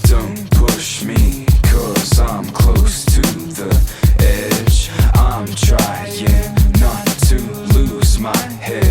Don't push me, 'cause I'm close to the edge. I'm trying not to lose my head.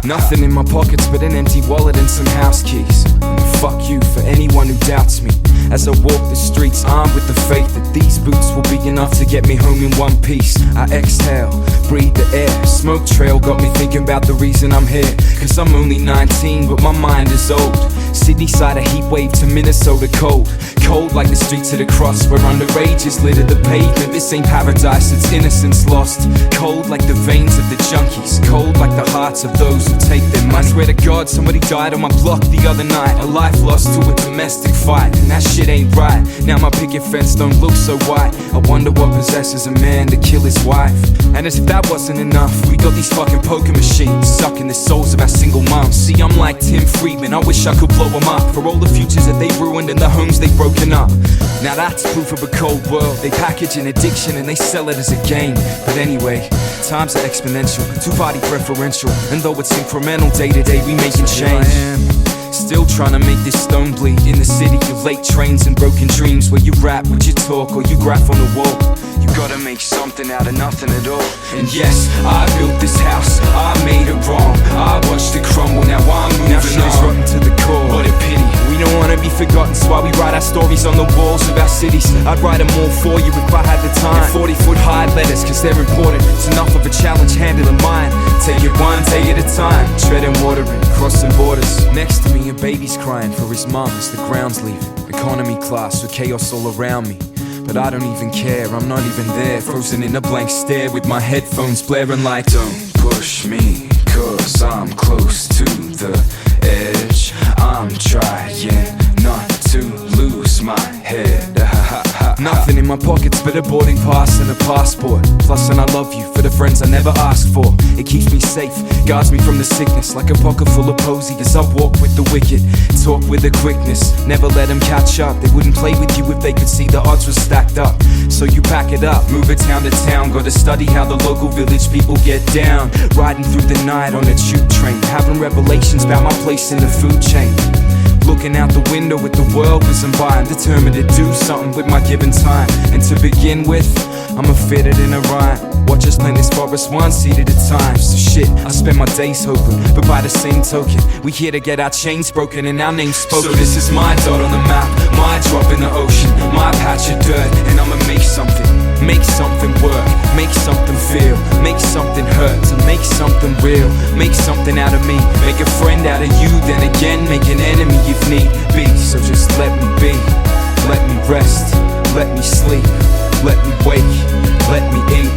Nothing in my pockets but an empty wallet and some house keys. And fuck you for anyone who doubts me. As I walk the streets armed with the faith that these boots will be enough to get me home in one piece. I exhale, breathe the air. Smoke trail got me thinking about the reason I'm here. 'Cause I'm only 19 but my mind is old. Sydney side a heat wave to Minnesota cold. Cold like the streets of the cross where underage is litter the pavement. This ain't paradise, it's innocence lost. Cold like the veins of the junkies. Cold like the hearts of those who take their money. I swear to God somebody died on my block the other night. A life lost to a domestic fight, and that shit ain't right. Now my picket fence don't look so white. I wonder what possesses a man to kill his wife. And as if that wasn't enough, we got these fucking poker machines sucking the souls of our single moms. See, I'm like Tim Friedman, I wish I could blow them up for all the futures that they ruined and the homes they've broken up. Now that's proof of a cold world. They package an addiction and they sell it as a game. But anyway, times are exponential, two-party preferential. And though it's incremental, day to day we making change. Still trying to make this stone bleed. In the city of late trains and broken dreams, where you rap, would you talk, or you graph on the wall. You gotta make something out of nothing at all. And yes, I built this house, I made it wrong. I watched it crumble, now I'm moving on. Now shit is rotten to the core, what a pity. We don't wanna be forgotten, so why we write our stories on the walls of our cities. I'd write them all for you if I had the time. 40-foot high letters, 'cause they're important. It's enough of a challenge handling mine. Take it one day at a time, treading water and crossing borders. Next to me a baby's crying for his mum as the ground's leaving. Economy class with chaos all around me. But I don't even care, I'm not even there. Frozen in a blank stare with my headphones blaring like, don't push me, 'cause I'm close to the edge. I'm trying not to lose my head. Nothing in my pockets but a boarding pass and a passport. Plus an I love you for the friends I never asked for. It keeps me safe, guards me from the sickness. Like a pocket full of posy as I walk with the wicked. Talk with a quickness, never let them catch up. They wouldn't play with you if they could see the odds were stacked up. So you pack it up, move it town to town. Gotta study how the local village people get down. Riding through the night on a tube train, having revelations about my place in the food chain. Looking out the window at the world whizzing by. I'm determined to do something with my given time. And to begin with, I'ma fit it in a rhyme. Watch us plant this forest one seed at a time. So shit, I spend my days hoping, but by the same token, we here to get our chains broken and our names spoken. So this is my dot on the map, my drop in the ocean, my patch of dirt, and I'ma make something work, make something feel, make something hurt, to make something real, make something out of me, make a friend out of you, then again make an enemy if need be. So just let me be, let me rest, let me sleep, let me wake, let me eat,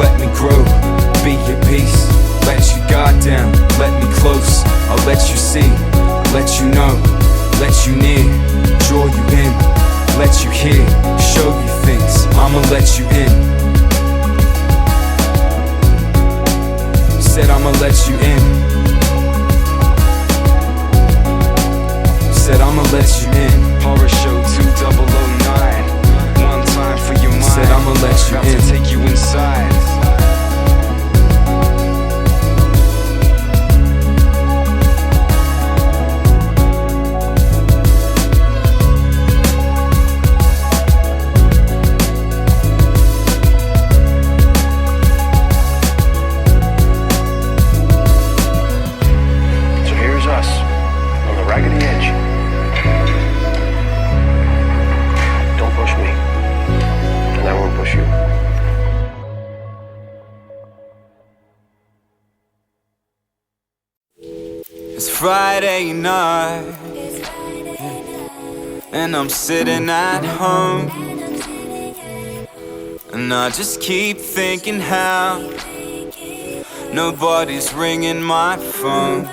let me grow, be at peace. Let your guard down, let me close, I'll let you see, let you know, let you near, draw you in, let you hear, show you things, I'ma let you in. Said I'ma let you in. Said I'ma let you in. Horrorshow 2009. One time for your mind. Said I'ma let you in. About to take you inside. It's Friday night, and I'm sitting at home, and I just keep thinking how nobody's ringing my phone.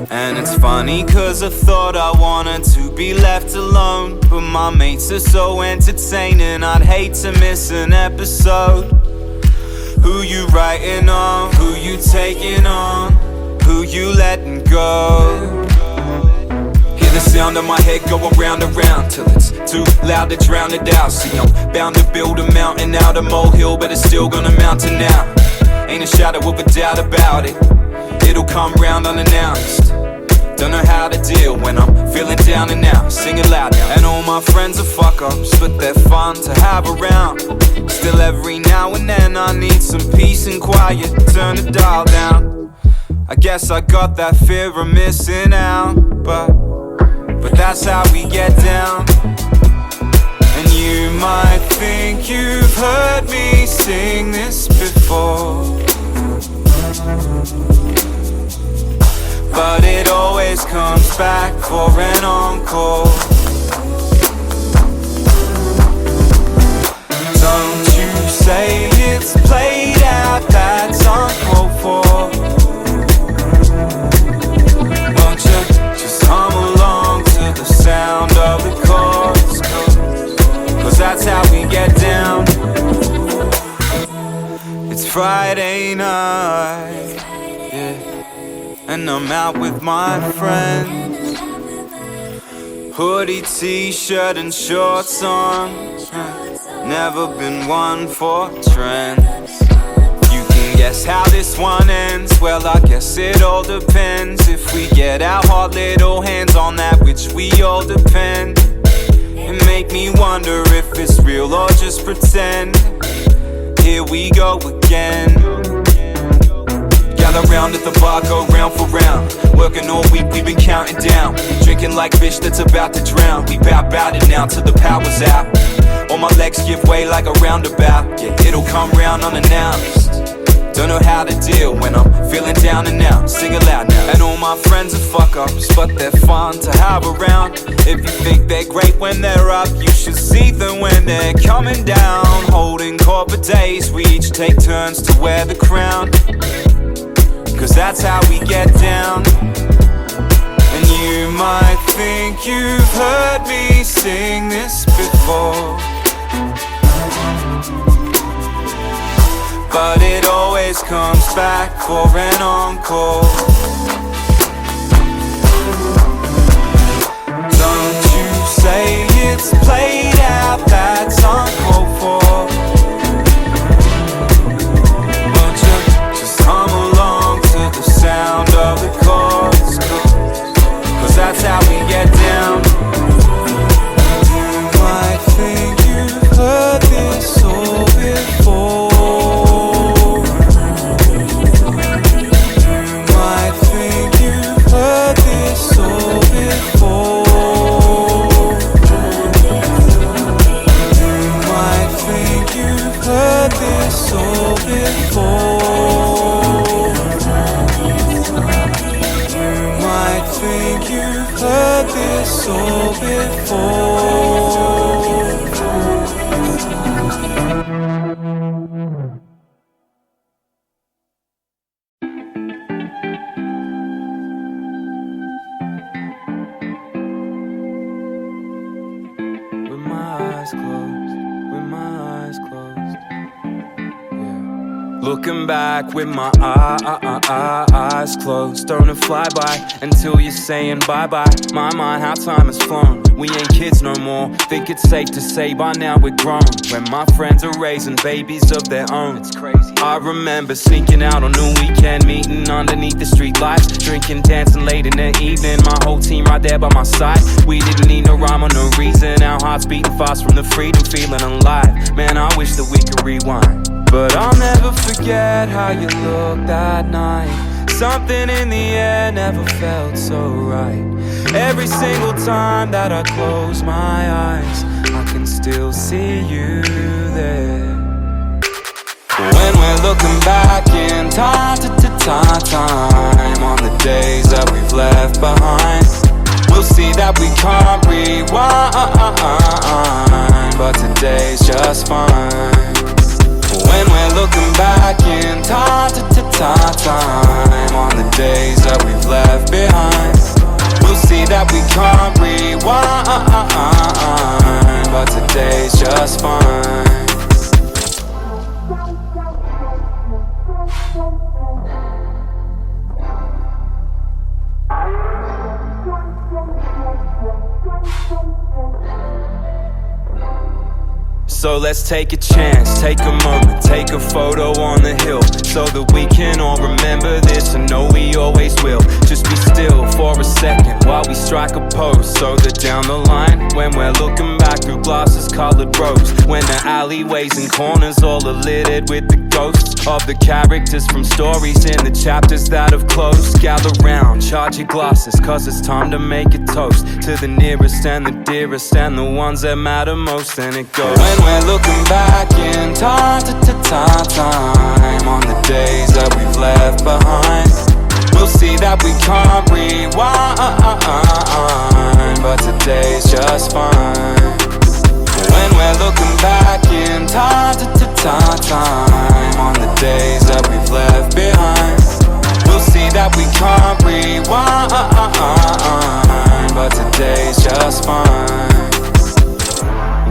And it's funny 'cause I thought I wanted to be left alone, but my mates are so entertaining, I'd hate to miss an episode. Who you writing on? Who you taking on? Who you letting go? It the sound of my head going round and round till it's too loud to drown it out. See, I'm bound to build a mountain out of molehill, but it's still gonna mountain now. Ain't a shadow of a doubt about it. It'll come round unannounced. Don't know how to deal when I'm feeling down and out. Sing it loud now. And all my friends are fuck-ups, but they're fun to have around. Still every now and then I need some peace and quiet. Turn the dial down. I guess I got that fear of missing out, but that's how we get down. And you might think you've heard me sing this before, but it always comes back for an encore. Don't you say it's played out, that's uncalled for. Won't you just hum along to the sound of the chords, cause that's how we get down. It's Friday night, yeah, and I'm out with my friends. Hoodie, t-shirt and shorts on. Never been one for trends. You can guess how this one ends. Well, I guess it all depends. If we get our hot little hands on that which we all depend, it make me wonder if it's real or just pretend. Here we go again. Gather round at the bar, go round for round. Working all week, we've been counting down. Drinking like fish that's about to drown. We bout it now till the power's out. All my legs give way like a roundabout. Yeah, it'll come round unannounced. Don't know how to deal when I'm feeling down and out. Sing it loud now. And all my friends are fuck-ups, but they're fun to have around. If you think they're great when they're up, you should see them when they're coming down. Holding corporate days, we each take turns to wear the crown, cause that's how we get down. And you might think you've heard me sing this before, but it always comes back for an encore. Don't you say it's played out, that's uncalled for. Won't you just hum along to the sound of the chords, cause that's how we get down. You might think you've heard this all before. So before. With my eyes closed, yeah. Looking back with my eyes closed. Don't it fly by until you're saying bye-bye. My mind, how time has flown. We ain't kids no more. Think it's safe to say by now we're grown. When my friends are raising babies of their own. It's crazy. I remember sneaking out on a weekend, meeting underneath the street lights, drinking, dancing late in the evening. My whole team right there by my side. We didn't need no rhyme or no reason. Our hearts beating fast from the freedom, feeling alive. Man, I wish that we could rewind. But I'll never forget how you looked that night. Something in the air never felt so right. Every single time that I close my eyes, I can still see you there. When we're looking back in time on the days that we've left behind, we'll see that we can't rewind, but today's just fine. When we're looking back in time on the days that we've left behind, we'll see that we can't rewind, but today's just fine. So let's take a chance, take a moment, take a photo on the hill, so that we can all remember this and know we always will. Just be still for a second while we strike a pose, so that down the line, when we're looking back through glasses colored rose, when the alleyways and corners all are littered with the ghosts of the characters from stories in the chapters that have closed. Gather round, charge your glasses, cause it's time to make a toast to the nearest and the dearest and the ones that matter most. And it goes, when we're looking back in time on the days that we've left behind, we'll see that we can't rewind, but today's just fine. When we're looking back in time on the days that we've left behind, we'll see that we can't rewind, but today's just fine.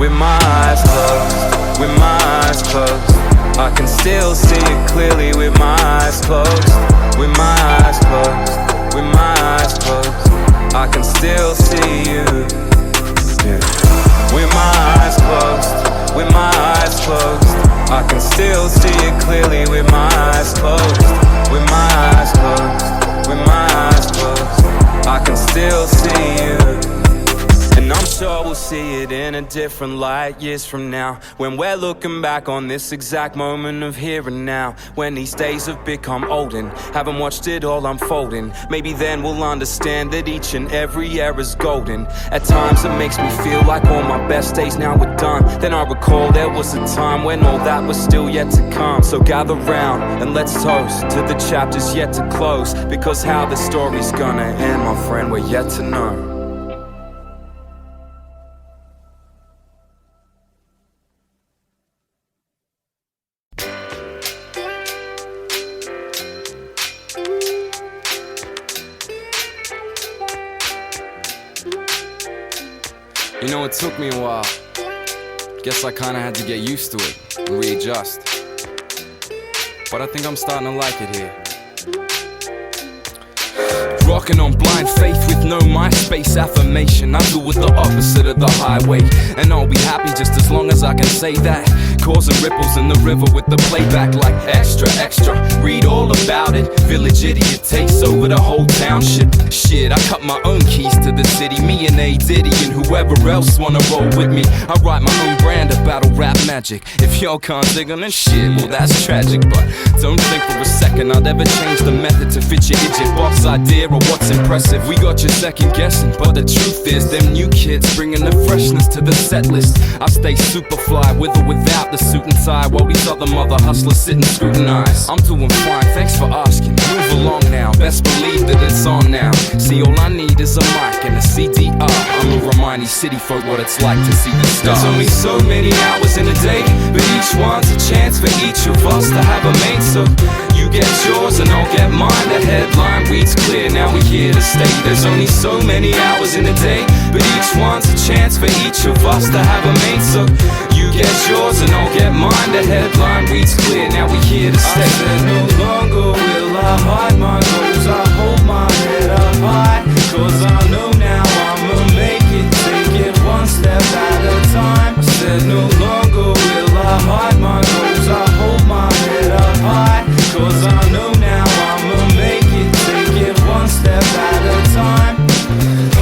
With my eyes closed, with my eyes closed, I can still see it clearly with my eyes closed. With my eyes closed, with my eyes closed, I can still see you. Yeah. With my eyes closed, with my eyes closed, I can still see it clearly with my eyes closed. With my eyes closed, with my eyes closed, I can still see you. And I'm sure we'll see it in a different light years from now, when we're looking back on this exact moment of here and now. When these days have become olden, haven't watched it all unfolding, maybe then we'll understand that each and every era's golden. At times it makes me feel like all my best days now are done. Then I recall there was a time when all that was still yet to come. So gather round and let's toast to the chapters yet to close, because how the story's gonna end, my friend, we're yet to know. You know, it took me a while. Guess I kinda had to get used to it and readjust. But I think I'm starting to like it here. Rocking on blind faith with no MySpace affirmation. I do with the opposite of the highway, and I'll be happy just as long as I can say that. Causing ripples in the river with the playback like extra, extra. Read all about it. Village idiot takes over the whole township. Shit, I cut my own keys to the city. Me and A Diddy and whoever else wanna roll with me. I write my own brand of battle rap magic. If y'all can't dig on it, shit, well that's tragic. But don't think for a second I'd ever change the method to fit your idiot box idea or what's impressive. We got you second guessing, but the truth is them new kids bringing the freshness to the set list. I stay super fly with or without the suit and tie, while these other mother hustlers sit and scrutinize. I'm doing fine, thanks for asking. Move along now, best believe that it's on now. See, all I need is a mic and a CDR. I'ma remind these city folk what it's like to see the stars. There's only so many hours in a day, but each one's a chance for each of us to have a mate. So you get yours and I'll get mine. The headline reads clear, now we're here to stay. There's only so many hours in a day, but each one's a chance for each of us to have a mate. So you get yours and I'll get mine. The headline reads clear, now we're here to stay. I said no longer will I hide my goals, I hold my head up high, cause I know now I'ma make it, take it one step at a time. I said no longer will I hide my goals, I hold my head up high, cause I know now I'ma make it, take it one step at a time.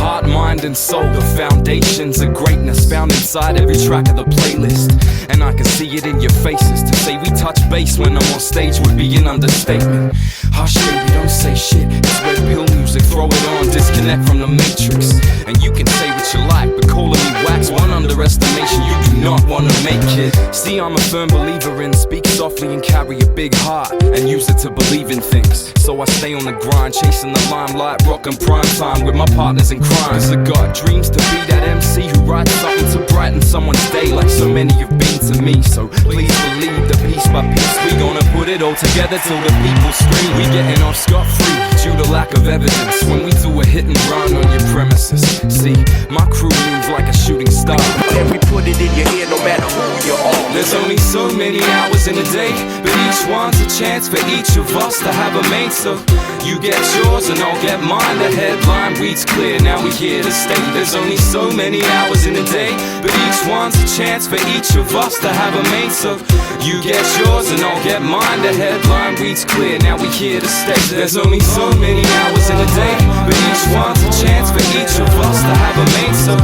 Heart, mind and soul, the foundations of greatness found inside every track of the playlist. And I can see it in your faces. To say we touch base when I'm on stage would be an understatement. Hush baby, don't say shit, it's red pill music, throw it on, disconnect from the matrix. And you can say what you like, but calling me wax, one underestimation you do not wanna make it. See, I'm a firm believer in speak softly and carry a big heart, and use it to believe in things. So I stay on the grind, chasing the limelight, rockin' prime time with my partners in crime. Cause I got dreams to be that MC who writes something to brighten someone's day, like so many have been to me. So please believe that piece by piece we gonna put it all together till the people scream. We getting off scot-free, due to lack of evidence when we do a hit and run on your premises. See, my crew moves like a shooting star, and we put it in your ear no matter who you are. There's only so many hours in a day, but each one's a chance for each of us to have a mate. So you get yours and I'll get mine. The headline reads clear, now we're here to stay. There's only so many hours in a day, but each one's a chance for each of us to have a mate. So you get yours and I'll get mine. The headline reads clear, now we're here to stay. There's only so many hours in a day, but each one's a chance for each of us to have a mate. So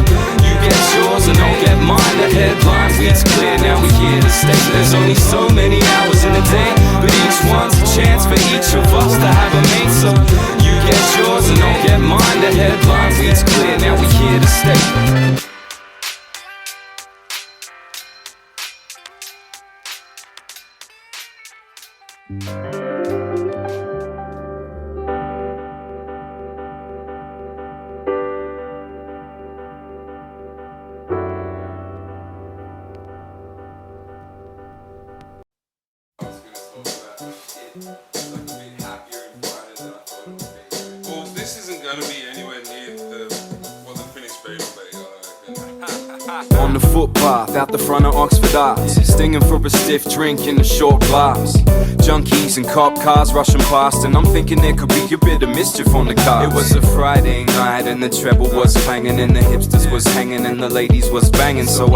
you get yours and I'll get mine. The headline reads clear, now we're here to stay. There's only so many hours in a day, but each one's a chance for each of us to have a mate. So you get yours and I'll get mine. The headline reads clear, now we're here to stay. Well, this isn't going to be anywhere near the finished beta, On the footpath, out the front of Oxford Arts, stinging for a stiff drink in a short glass. Junkies and cop cars rushing past, and I'm thinking there could be a bit of mischief on the car. It was a Friday night and the treble was clanging, and the hipsters was hanging and the ladies was banging. So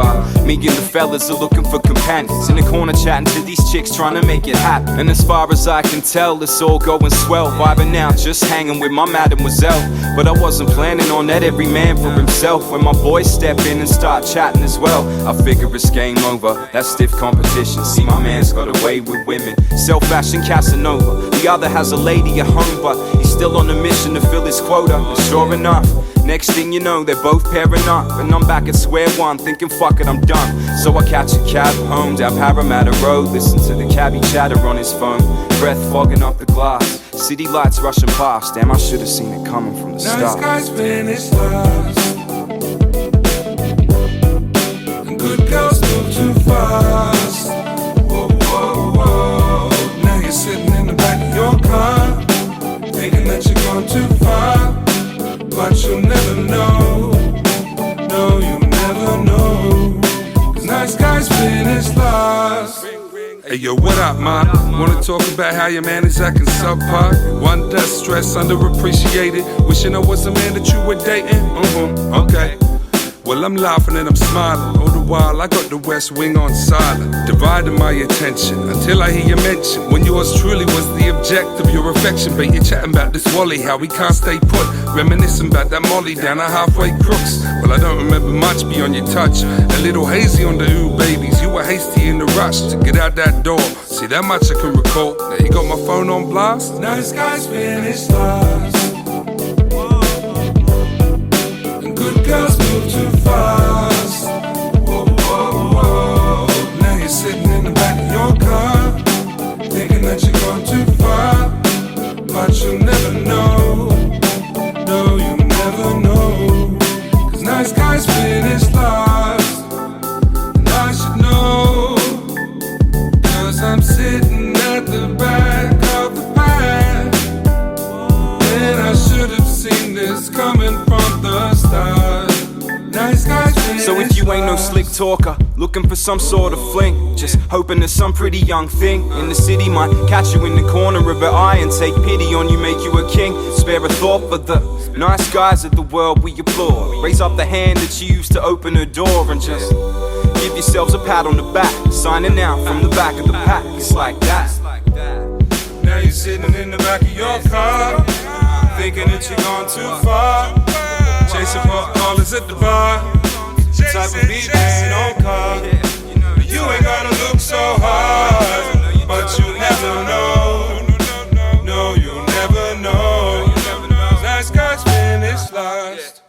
me and the fellas are looking for companions, in the corner chatting to these chicks trying to make it happen. And as far as I can tell, it's all going swell, vibing out, just hanging with my mademoiselle. But I wasn't planning on that, every man for himself. When my boys step in and start chatting as well, I figure it's game over, that stiff competition. See, my man's got away with women, self-fashion Casanova. The other has a lady at home, but he's still on a mission to fill his quota. And sure enough, next thing you know, they're both pairing up, and I'm back at square one, thinking fuck it, I'm done. So I catch a cab home down Parramatta Road, listen to the cabbie chatter on his phone, breath fogging up the glass, city lights rushing past. Damn, I should've seen it coming from the start. Nice guys finish last, and good girls move too fast. Whoa, whoa, whoa. Now you're sitting in the back of your car, thinking that you're going too far, but you'll never know. No, you'll never know. 'Cause nice guys finish last. Hey yo, what up, ma? Wanna talk about how your man is acting subpar? Wonder, stress, underappreciated. Wishing I was the man that you were dating. Okay. Well, I'm laughing and I'm smiling. All the while, I got the West Wing on silent, dividing my attention until I hear you mention when yours truly was the object of your affection. But you're chatting about this Wally, how we can't stay put, reminiscing about that Molly down our halfway crooks. Well, I don't remember much beyond your touch, a little hazy on the ooh babies. You were hasty in the rush to get out that door. See, that much I can recall. Now you got my phone on blast. Nice guys finish last, and good girls move too fast. Whoa, whoa, whoa. Now you're sitting in the back of your car, thinking that you're going too far, but you'll never know. No, you'll never know. 'Cause nice guys finish last, and I should know, 'cause I'm sitting at the back of the pack, and I should have seen this coming from the start. Nice guys finish. So if you ain't no slick talker, looking for some sort of fling, just hoping that some pretty young thing in the city might catch you in the corner of her eye and take pity on you, make you a king. Spare a thought for the nice guys of the world we applaud. Raise up the hand that you used to open her door and just give yourselves a pat on the back, signing out from the back of the pack. It's like that. Now you're sitting in the back of your car, thinking that you're gone too far, chasing pot callers at the bar, type of beat ain't on car. You ain't gotta look so hard, but you never know. No, you'll never know. Nice guys finish last.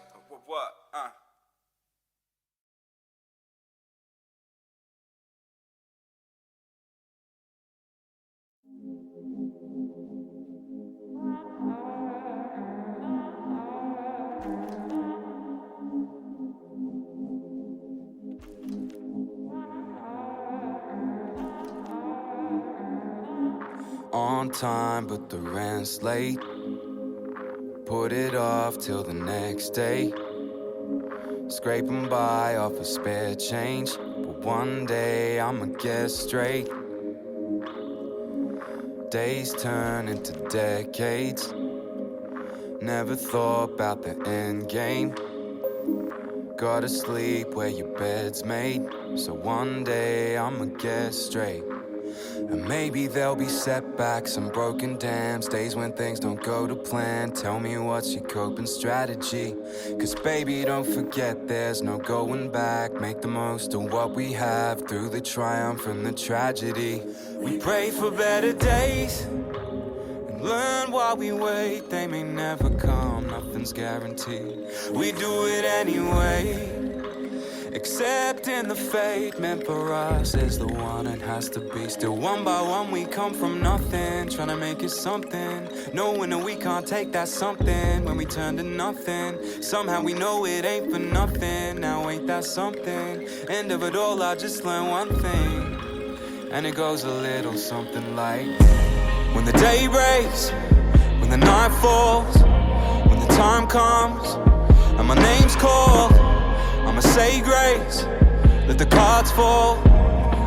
On time, but the rent's late. Put it off till the next day. Scraping by off a spare change, but one day I'ma get straight. Days turn into decades. Never thought about the end game. Gotta sleep where your bed's made, so one day I'ma get straight. And maybe there'll be setbacks and broken dams, days when things don't go to plan. Tell me what's your coping strategy, cause baby don't forget there's no going back. Make the most of what we have through the triumph and the tragedy. We pray for better days and learn while we wait. They may never come, nothing's guaranteed. We do it anyway, accepting the fate meant for us is the one it has to be. Still one by one we come from nothing, trying to make it something, knowing that we can't take that something when we turn to nothing. Somehow we know it ain't for nothing, now ain't that something? End of it all I just learned one thing, and it goes a little something like: when the day breaks, when the night falls, when the time comes and my name's called, I'ma say grace, let the cards fall.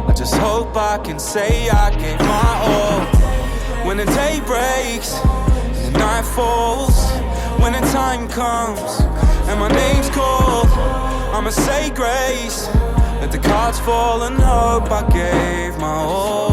I just hope I can say I gave my all. When the day breaks, and the night falls, when the time comes and my name's called, I'ma say grace, let the cards fall and hope I gave my all.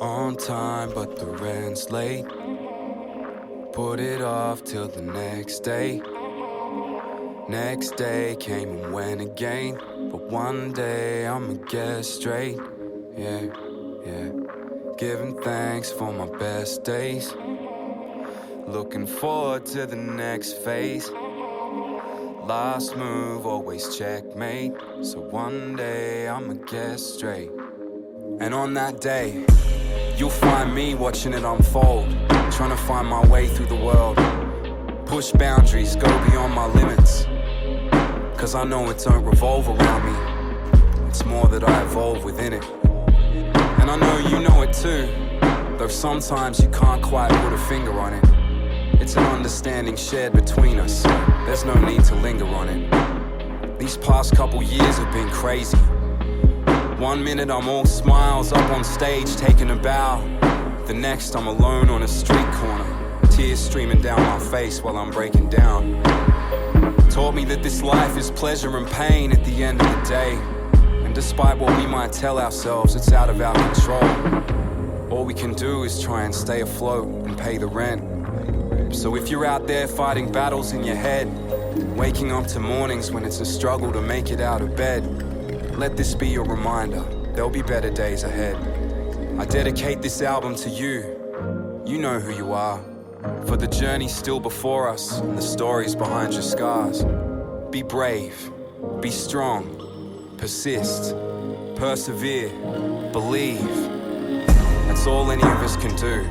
On time, but the rent's late. Put it off till the next day. Next day came and went again, but one day I'ma get straight. Yeah, yeah. Giving thanks for my best days. Looking forward to the next phase. Last move, always checkmate. So one day I'ma get straight. And on that day, you'll find me watching it unfold, trying to find my way through the world. Push boundaries, go beyond my limits, cause I know it don't revolve around me. It's more that I evolve within it. And I know you know it too, though sometimes you can't quite put a finger on it. It's an understanding shared between us, there's no need to linger on it. These past couple years have been crazy. One minute I'm all smiles up on stage taking a bow, the next I'm alone on a street corner, tears streaming down my face while I'm breaking down. Taught me that this life is pleasure and pain at the end of the day, and despite what we might tell ourselves, it's out of our control. All we can do is try and stay afloat and pay the rent. So if you're out there fighting battles in your head, waking up to mornings when it's a struggle to make it out of bed, let this be your reminder, there'll be better days ahead. I dedicate this album to you, you know who you are, for the journey still before us and the stories behind your scars. Be brave, be strong, persist, persevere, believe. That's all any of us can do.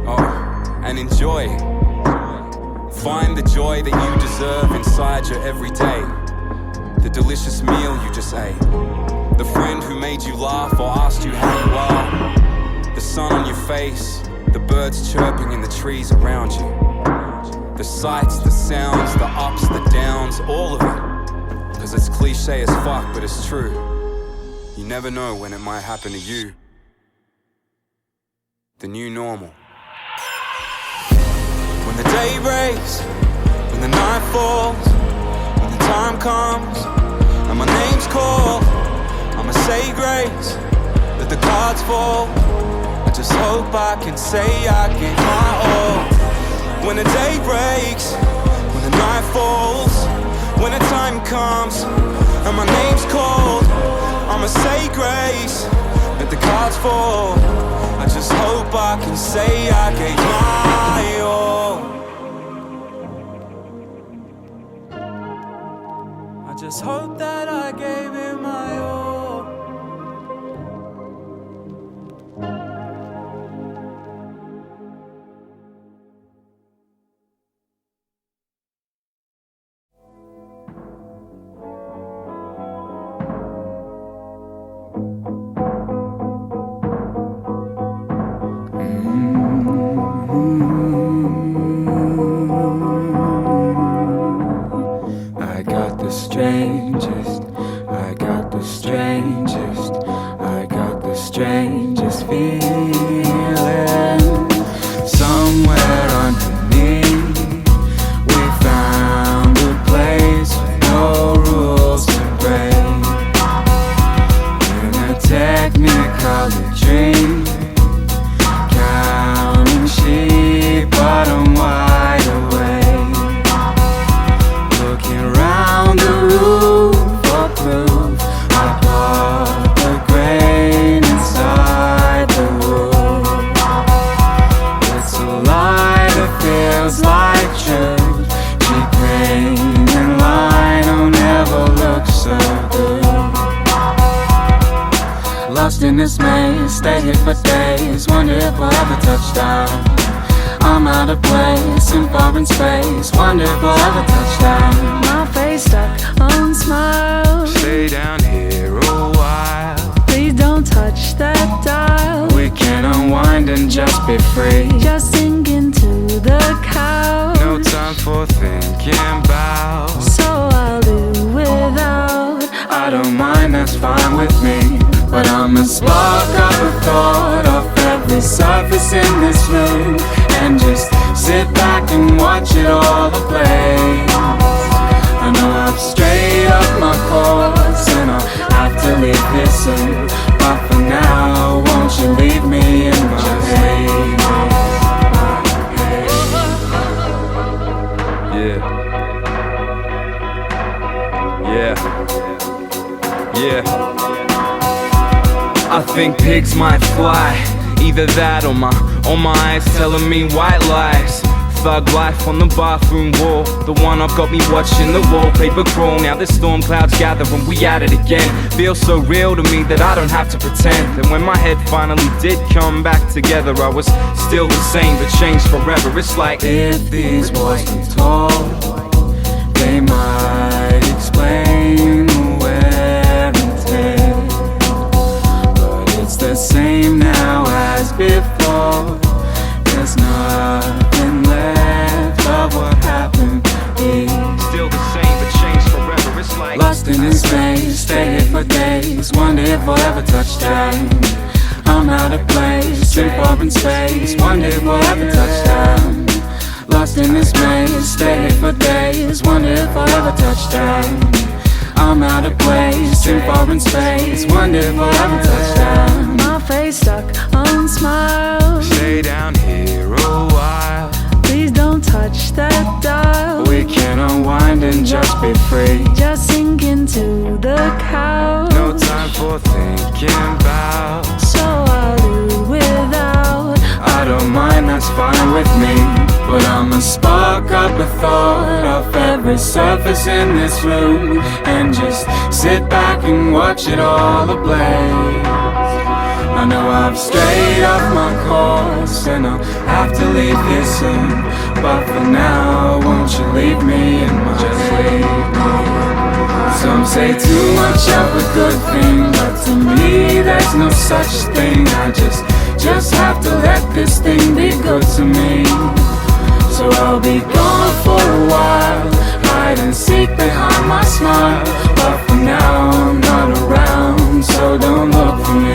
Oh, and enjoy. Find the joy that you deserve inside your everyday. The delicious meal you just ate, the friend who made you laugh or asked you how you are, the sun on your face, the birds chirping in the trees around you, the sights, the sounds, the ups, the downs, all of it. Cause it's cliche as fuck, but it's true. You never know when it might happen to you. The new normal. When the day breaks, when the night falls, when the time comes and my name's called, I'ma say grace, let the cards fall. I just hope I can say I gave my all. When the day breaks, when the night falls, when the time comes and my name's called, I'ma say grace, let the cards fall. I just hope I can say I gave my all. I just hope that I gave it my all. strangest feeling. Somewhere underneath, we found a place with no rules to break. In a technicolor dream, counting sheep, but I'm wide awake. Looking round the room for proof, I bought the grain inside the wood. It's a lie that feels like truth. Cheap grain and line don't ever look so good. Lost in this maze, stay here for days. Wonder if we'll ever touch down. I'm out of place in foreign space. Wonder if we'll ever touch down. My face stuck on smiles. Stay down here a while. Please don't touch that dial. We can unwind and just be free. Just sink into the couch. No time for thinking about. So I'll do without. I don't mind, that's fine with me. But I'ma spark up a thought off every surface in this room, and just sit back and watch it all ablaze. I know I've strayed off my course, and I'll have to leave here soon. But for now, won't you leave me in my haze? Yeah. I think pigs might fly. Either that or my eyes telling me white lies. Thug life on the bathroom wall, the one I've got me watching the wallpaper crawl. Now the storm clouds gather and we at it again. Feels so real to me that I don't have to pretend. And when my head finally did come back together, I was still the same but changed forever. It's like, if these walls were told, they might explain the wear and tear. But it's the same now as before. There's nothing left of what happened here. still the same but changed forever. It's like, Lost in this maze, stay here for days. Wonder if we'll ever touch down. I'm out of place, in foreign space. Wonder if we'll ever touch down. Lost in this maze, stay here for days. Wonder if I'll ever touch down. I'm out of place, in foreign space. Wonder if I'll ever touch down. My face stuck on smiles. Stay down here a while. Please don't touch that dial. We can unwind and just be free. Just sink into the couch. No time for thinking about. So I'll do without. I don't mind, that's fine with me. But I'ma spark up a thought off every surface in this room, and just sit back and watch it all ablaze. I know I've strayed off my course, and I'll have to leave here soon. But for now, won't you leave me in my leave me. Some say too much of a good thing, but to me there's no such thing. I just have to let this thing be good to me. So I'll be gone for a while, hide and seek behind my smile. But for now I'm not around, so don't look for me.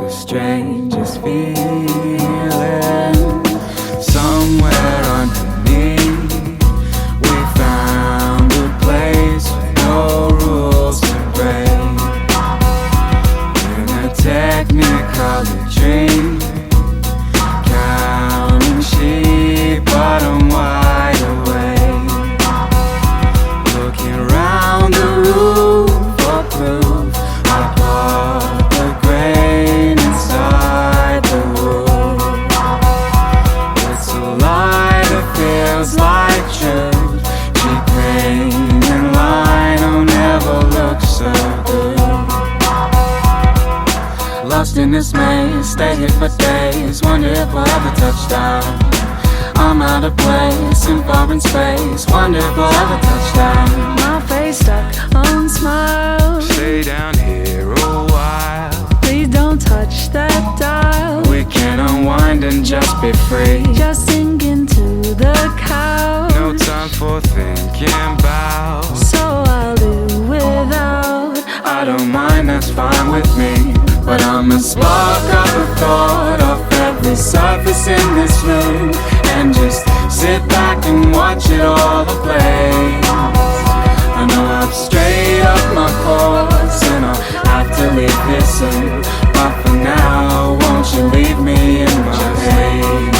Strangest feeling. Somewhere underneath, we found a place with no rules to break. In a technicolor dream, counting sheep, but I'm wide awake. Looking round the room for proof. I bought the grain inside the stay here for days. Wonder if we'll ever touch down. I'm out of place in foreign space. Wonder if we'll ever touch down. My face stuck on smiles. Stay down here a while. Please don't touch that dial. We can unwind and just be free. Just sink into the couch. No time for thinking about. So I'll do without. I don't mind, that's fine with me. But I'ma spark up a thought off every surface in this room, and just sit back and watch it all ablaze. I know I've strayed up my course, and I'll have to leave here soon. But for now, won't you leave me in my haze?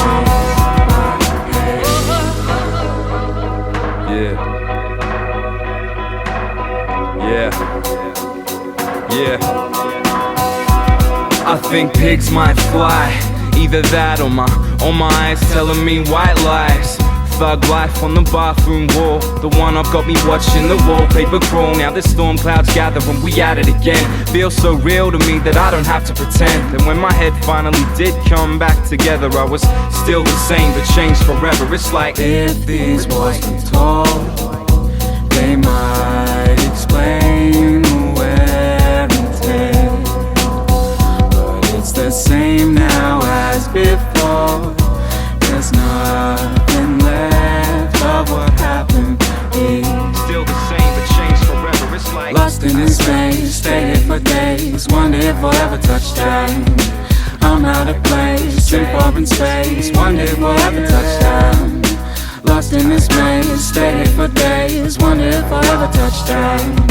Yeah. I think pigs might fly. Either that or my eyes telling me white lies. Thug life on the bathroom wall. The one I've got me watching the wallpaper crawl. Now the storm clouds gather and we at it again. Feels so real to me that I don't have to pretend. And when my head finally did come back together, I was still the same but changed forever. It's like, if these walls were tall, they might explain wear and tear. But it's the same now as before. There's nothing left of what happened here. still the same but changed forever. It's like, Lost in this space, stay here for days. Wonder if we'll ever touch down. I'm out of place in foreign space. Wonder if we'll ever touch down. Lost in this maze, stay here for days. Wonder if I'll ever touch down.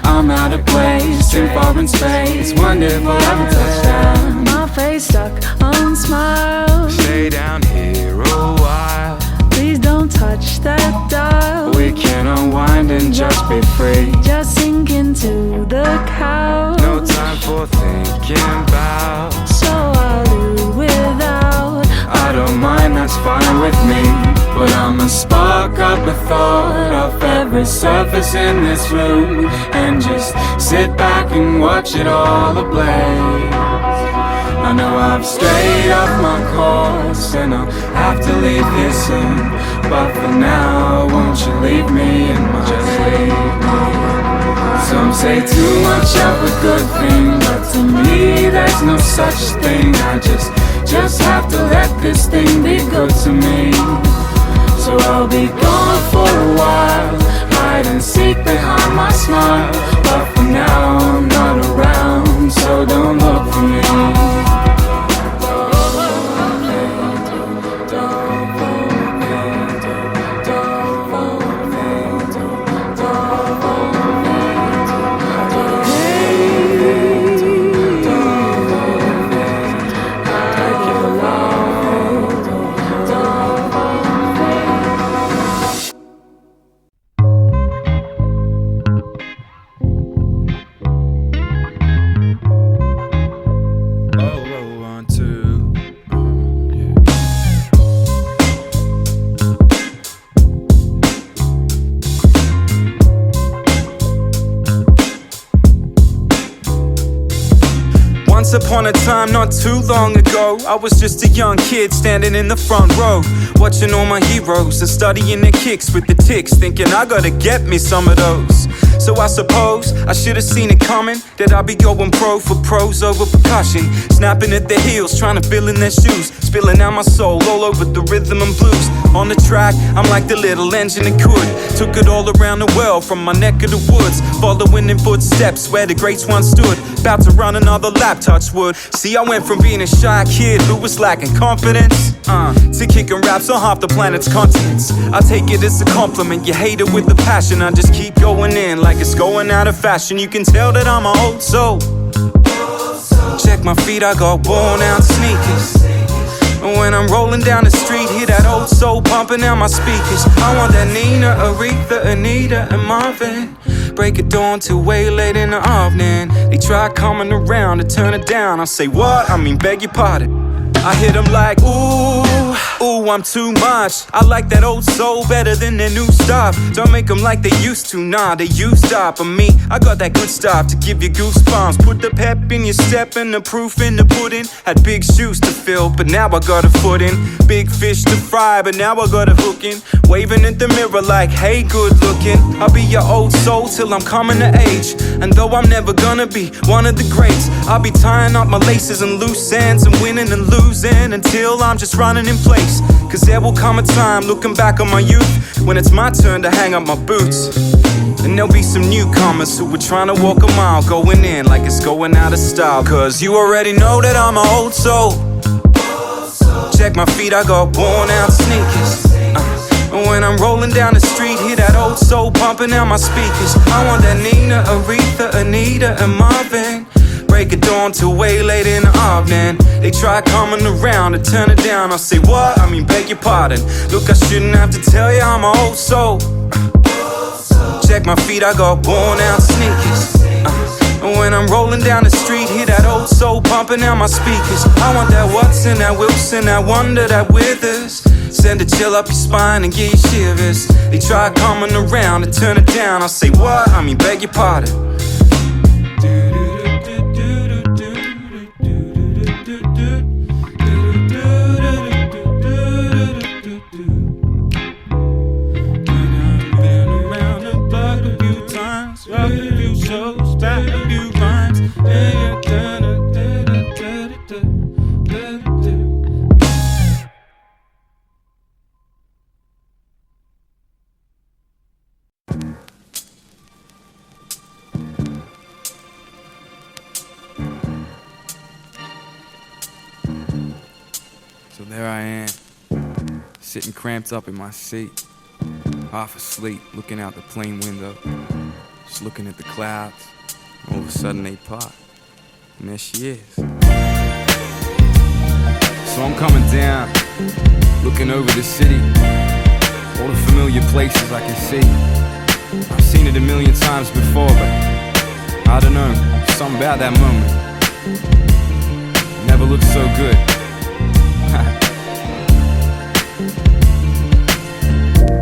I'm out of place in foreign space. Wonder if I'll ever touch down. My face stuck on smiles. Stay down here a while. Please don't touch that dial. We can unwind and just be free. Just sink into the couch. No time for thinking about. So I'll do without. I don't mind, that's fine with me. But I'ma spark up a thought off every surface in this room, and just sit back and watch it all ablaze. I know I've strayed off my course, and I'll have to leave here soon. But for now, won't you leave me in my haze? Some say too much of a good thing, but to me there's no such thing. I just have to let this thing be good to me. So I'll be gone for a while, hide and seek behind my smile. But for now I'm not around, so don't look for me. Once upon a time, not too long ago, I was just a young kid standing in the front row, watching all my heroes and studying their kicks with the ticks, thinking I gotta get me some of those. So I suppose I should've seen it coming, that I'd be going pro for pros over percussion, snapping at their heels, trying to fill in their shoes, spilling out my soul all over the rhythm and blues. On the track, I'm like the little engine that could, took it all around the world from my neck of the woods, following in footsteps where the greats once stood, about to run another lap, touch wood. See, I went from being a shy kid who was lacking confidence to kicking raps on half the planet's continents. I take it as a compliment, you hate it with a passion. I just keep going in like it's going out of fashion. You can tell that I'm an old soul. Check my feet, I got worn out sneakers. And when I'm rolling down the street, hear that old soul pumping out my speakers. I want that Nina, Aretha, Anita, and Marvin. Break it dawn till way late in the evening. They try coming around to turn it down. I say what? I mean beg your pardon. I hit them like ooh. Ooh, I'm too much. I like that old soul better than their new stuff. Don't make them like they used to, nah, they used up. And me, I got that good stuff to give you goosebumps. Put the pep in your step and the proof in the pudding. Had big shoes to fill, but now I got a foot in. Big fish to fry, but now I got a hook in. Waving at the mirror like, hey, good looking. I'll be your old soul till I'm coming to age. And though I'm never gonna be one of the greats, I'll be tying up my laces and loose ends and winning and losing until I'm just running in place. Cause there will come a time, looking back on my youth, when it's my turn to hang up my boots. And there'll be some newcomers who were trying to walk a mile, going in like it's going out of style. Cause you already know that I'm an old soul. Check my feet, I got worn out sneakers. And when I'm rolling down the street, hear that old soul pumping out my speakers. I want that Nina, Aretha, Anita, and Marvin. Break it dawn till way late in the evening. They try coming around to turn it down. I'll say what? I mean beg your pardon. Look, I shouldn't have to tell you I'm an old soul. Check my feet, I got worn out sneakers. And when I'm rolling down the street, hear that old soul pumping out my speakers. I want that Watson, that Wilson, that Wonder, that Withers. Send a chill up your spine and get you shivers. They try coming around to turn it down. I'll say what? I mean beg your pardon. So there I am, sitting cramped up in my seat, half asleep, looking out the plane window, just looking at the clouds. All of a sudden they part, and there she is. So I'm coming down, looking over the city, all the familiar places I can see. I've seen it a million times before, but I don't know, something about that moment. It never looked so good.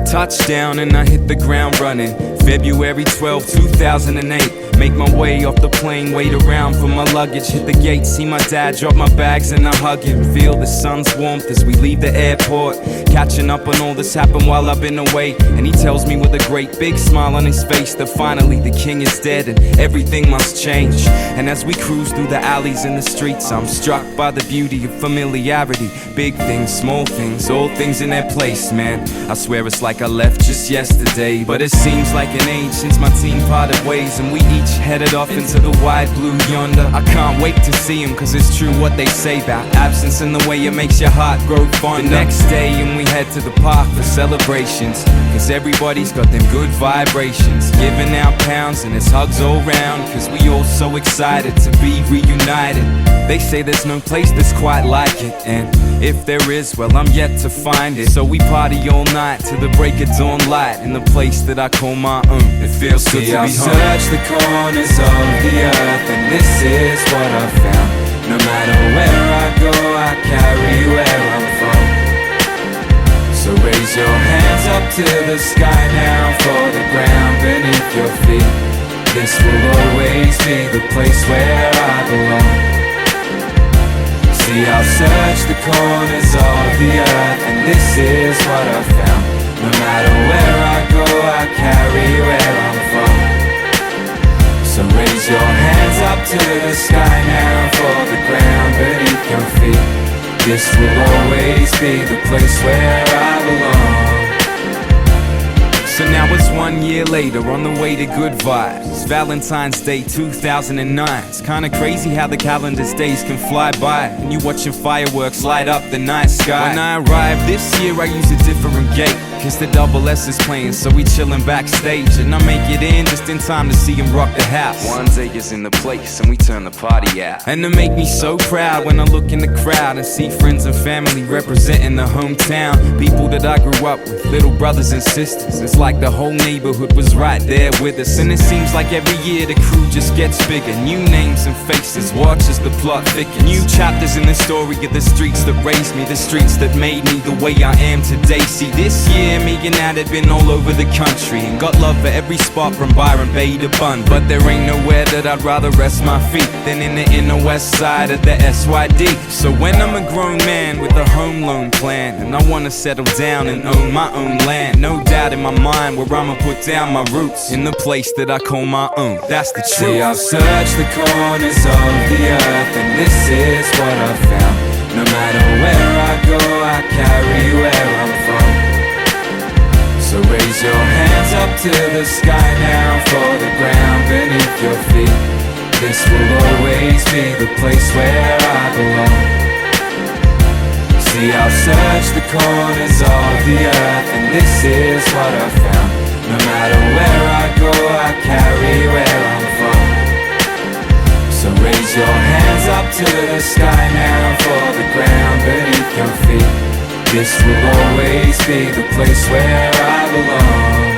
Touchdown and I hit the ground running. February 12, 2008. Make my way off the plane, wait around for my luggage. Hit the gate, see my dad, drop my bags and I hug him. Feel the sun's warmth as we leave the airport. Catching up on all that's happened while I've been away. And he tells me with a great big smile on his face that finally the king is dead and everything must change. And as we cruise through the alleys and the streets, I'm struck by the beauty of familiarity. Big things, small things, all things in their place, man. I swear it's like I left just yesterday, but it seems like an age since my team parted ways and we each headed off into the wide blue yonder. I can't wait to see him, cause it's true what they say about absence and the way it makes your heart grow fonder. The next day and we head to the park for celebrations, cause everybody's got them good vibrations. Giving out pounds and it's hugs all round, cause we all so excited to be reunited. They say there's no place that's quite like it, and if there is, well I'm yet to find it. So we party all night till the break of dawn light in the place that I call my own. It feels good to be home. Search the corners of the earth, and this is what I found. No matter where I go, I carry where I'm from. So raise your hands up to the sky now for the ground beneath your feet. This will always be the place where I belong. See, I'll search the corners of the earth, and this is what I found. No matter where I go, I carry where I'm from. So raise your hands up to the sky now for the ground beneath your feet. This will always be the place where I belong. So now it's 1 year later, on the way to good vibes. Valentine's Day 2009. It's kinda crazy how the calendar's days can fly by, and you watching fireworks light up the night sky. When I arrived this year, I used a different gate, cause the double S is playing, so we chillin' backstage. And I make it in just in time to see him rock the house. One's acres in the place and we turn the party out. And it make me so proud when I look in the crowd and see friends and family representing the hometown. People that I grew up with, little brothers and sisters. It's like the whole neighborhood was right there with us. And it seems like every year the crew just gets bigger. New names and faces, watch as the plot thickens. New chapters in the story of the streets that raised me, the streets that made me the way I am today. See, this year me and Nat had been all over the country and got love for every spot from Byron Bay to Bun. But there ain't nowhere that I'd rather rest my feet than in the inner west side of the SYD. So when I'm a grown man with a home loan plan and I wanna settle down and own my own land, no doubt in my mind where I'ma put down my roots, in the place that I call my own. That's the truth. See, I've searched the corners of the earth and this is what I've found. No matter where I go, I carry where I'm from. So raise your hands up to the sky now, for the ground beneath your feet. This will always be the place where I belong. See, I've searched the corners of the earth and this is what I've found. No matter where I go, I carry where I'm from. So raise your hands up to the sky now, for the ground beneath your feet. This will always be the place where I belong.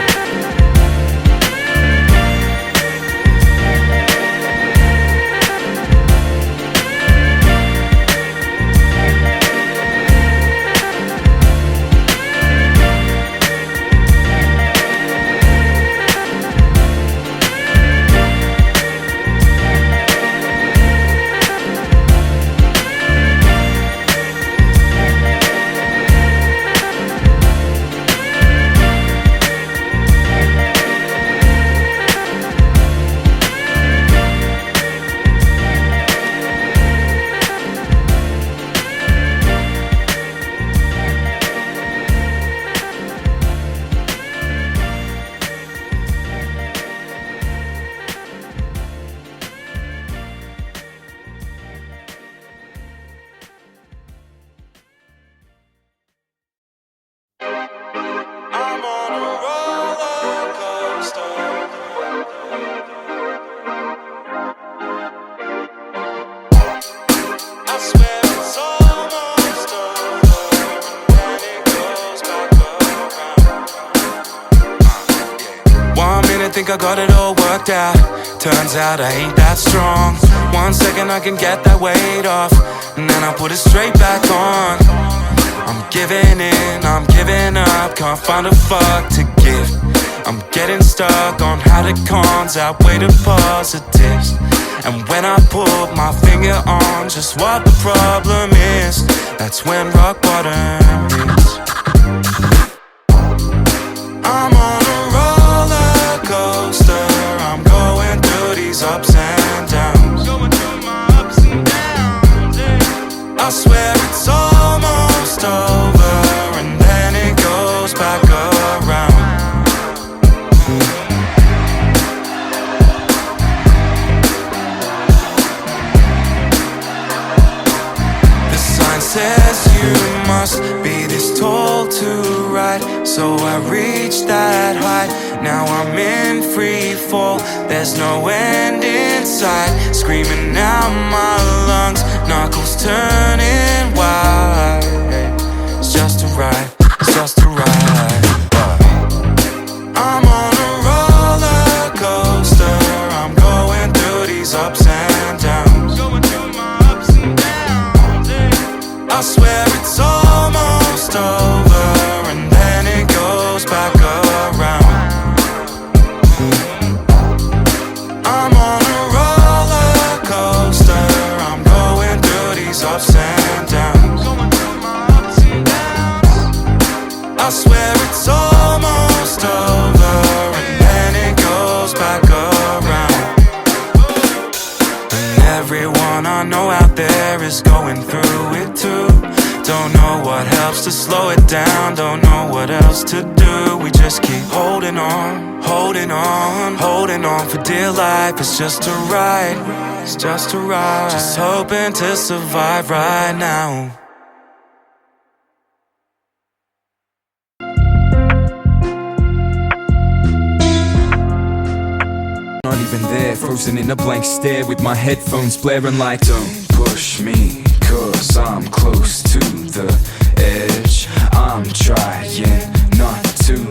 Think I got it all worked out. Turns out I ain't that strong. 1 second I can get that weight off, and then I put it straight back on. I'm giving in, I'm giving up. Can't find a fuck to give. I'm getting stuck on how the cons outweigh the positives. And when I put my finger on just what the problem is, that's when rock bottom hits. I'm on a roller coaster, I'm going through these ups and downs. Going through my ups and downs, yeah. I swear it's almost over, and then it goes back around. The sign says you must be this tall to ride, so I reach that height. Now I'm in free fall, there's no end in sight. Screaming out my lungs, knuckles turning white. It's just a ride, it's just a ride. I'm on a roller coaster, I'm going through these ups and downs. Going through my ups and downs, yeah. I swear it's almost over, and then it goes back around. I'm on a roller coaster, I'm going through these ups and downs. Going through my ups and downs. I swear it's almost over, and then it goes back around. And everyone I know out there is going through it too. Don't know what helps to slow it down, don't know what else to do. We just keep holding on, holding on, holding on for dear life. It's just a ride, it's just a ride. Just hoping to survive right now. not even there, frozen in a blank stare with my headphones blaring like, don't push me, cause I'm close to the edge. I'm trying